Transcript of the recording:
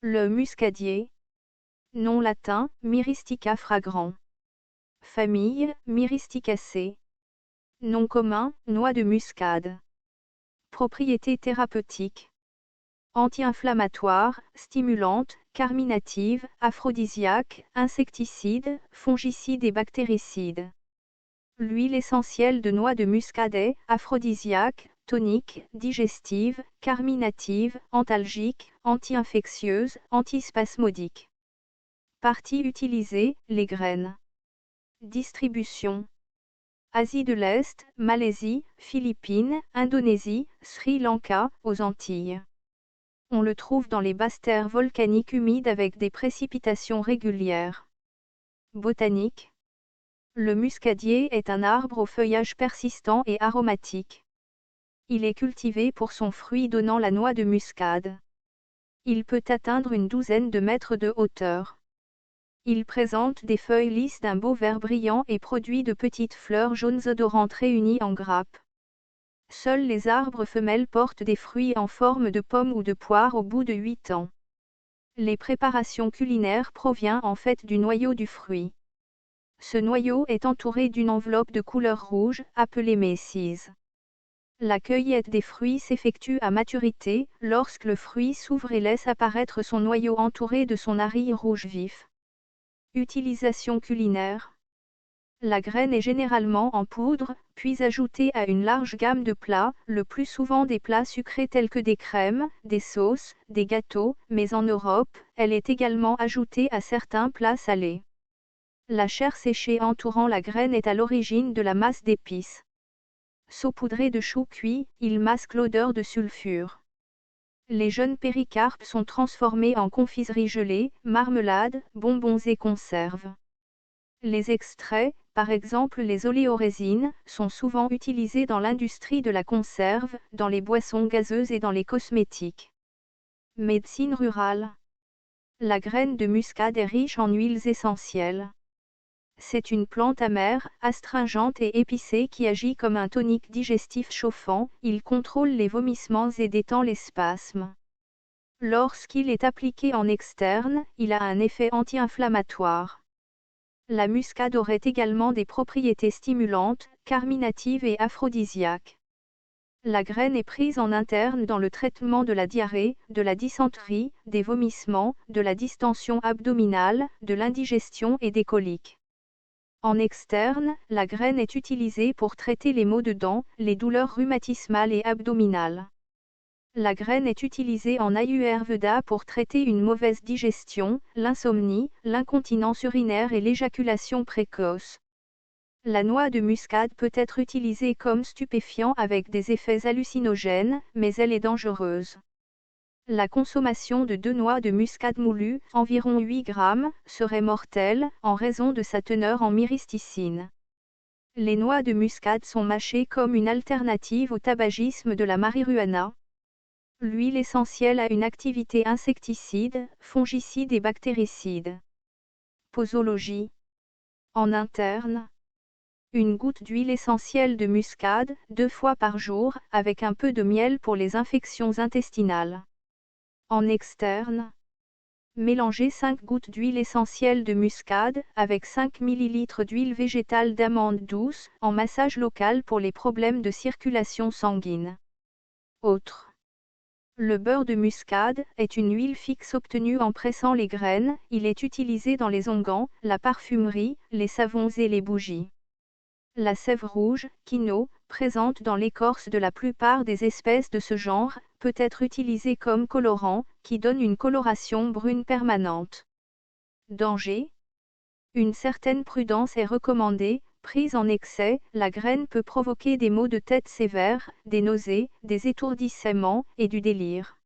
Le muscadier. Nom latin, Myristica fragrans. Famille, Myristicacées. Nom commun, noix de muscade. Propriétés thérapeutiques. Anti-inflammatoire, stimulante, carminative, aphrodisiaque, insecticide, fongicide et bactéricide. L'huile essentielle de noix de muscade est aphrodisiaque, tonique, digestive, carminative, antalgique, anti-infectieuse, antispasmodique. Parties utilisées, les graines. Distribution. Asie de l'Est, Malaisie, Philippines, Indonésie, Sri Lanka, aux Antilles. On le trouve dans les basses terres volcaniques humides avec des précipitations régulières. Botanique. Le muscadier est un arbre au feuillage persistant et aromatique. Il est cultivé pour son fruit donnant la noix de muscade. Il peut atteindre une douzaine de mètres de hauteur. Il présente des feuilles lisses d'un beau vert brillant et produit de petites fleurs jaunes odorantes réunies en grappes. Seuls les arbres femelles portent des fruits en forme de pomme ou de poire au bout de 8 ans. Les préparations culinaires proviennent en fait du noyau du fruit. Ce noyau est entouré d'une enveloppe de couleur rouge, appelée mésise. La cueillette des fruits s'effectue à maturité, lorsque le fruit s'ouvre et laisse apparaître son noyau entouré de son arille rouge vif. Utilisation culinaire. La graine est généralement en poudre, puis ajoutée à une large gamme de plats, le plus souvent des plats sucrés tels que des crèmes, des sauces, des gâteaux, mais en Europe, elle est également ajoutée à certains plats salés. La chair séchée entourant la graine est à l'origine de la masse d'épices. Saupoudré de chou cuit, il masque l'odeur de sulfure. Les jeunes péricarpes sont transformés en confiserie gelée, marmelade, bonbons et conserves. Les extraits, par exemple les oléorésines, sont souvent utilisés dans l'industrie de la conserve, dans les boissons gazeuses et dans les cosmétiques. Médecine rurale. La graine de muscade est riche en huiles essentielles. C'est une plante amère, astringente et épicée qui agit comme un tonique digestif chauffant, il contrôle les vomissements et détend les spasmes. Lorsqu'il est appliqué en externe, il a un effet anti-inflammatoire. La muscade aurait également des propriétés stimulantes, carminatives et aphrodisiaques. La graine est prise en interne dans le traitement de la diarrhée, de la dysenterie, des vomissements, de la distension abdominale, de l'indigestion et des coliques. En externe, la graine est utilisée pour traiter les maux de dents, les douleurs rhumatismales et abdominales. La graine est utilisée en Ayurveda pour traiter une mauvaise digestion, l'insomnie, l'incontinence urinaire et l'éjaculation précoce. La noix de muscade peut être utilisée comme stupéfiant avec des effets hallucinogènes, mais elle est dangereuse. La consommation de 2 noix de muscade moulues, environ 8 grammes, serait mortelle, en raison de sa teneur en myristicine. Les noix de muscade sont mâchées comme une alternative au tabagisme de la marijuana. L'huile essentielle a une activité insecticide, fongicide et bactéricide. Posologie. En interne. Une goutte d'huile essentielle de muscade, 2 fois par jour, avec un peu de miel pour les infections intestinales. En externe. Mélangez 5 gouttes d'huile essentielle de muscade, avec 5 ml d'huile végétale d'amande douce, en massage local pour les problèmes de circulation sanguine. Autre. Le beurre de muscade est une huile fixe obtenue en pressant les graines, il est utilisé dans les onguents, la parfumerie, les savons et les bougies. La sève rouge, quino, présente dans l'écorce de la plupart des espèces de ce genre, peut être utilisée comme colorant, qui donne une coloration brune permanente. Danger. Une certaine prudence est recommandée, prise en excès, la graine peut provoquer des maux de tête sévères, des nausées, des étourdissements, et du délire.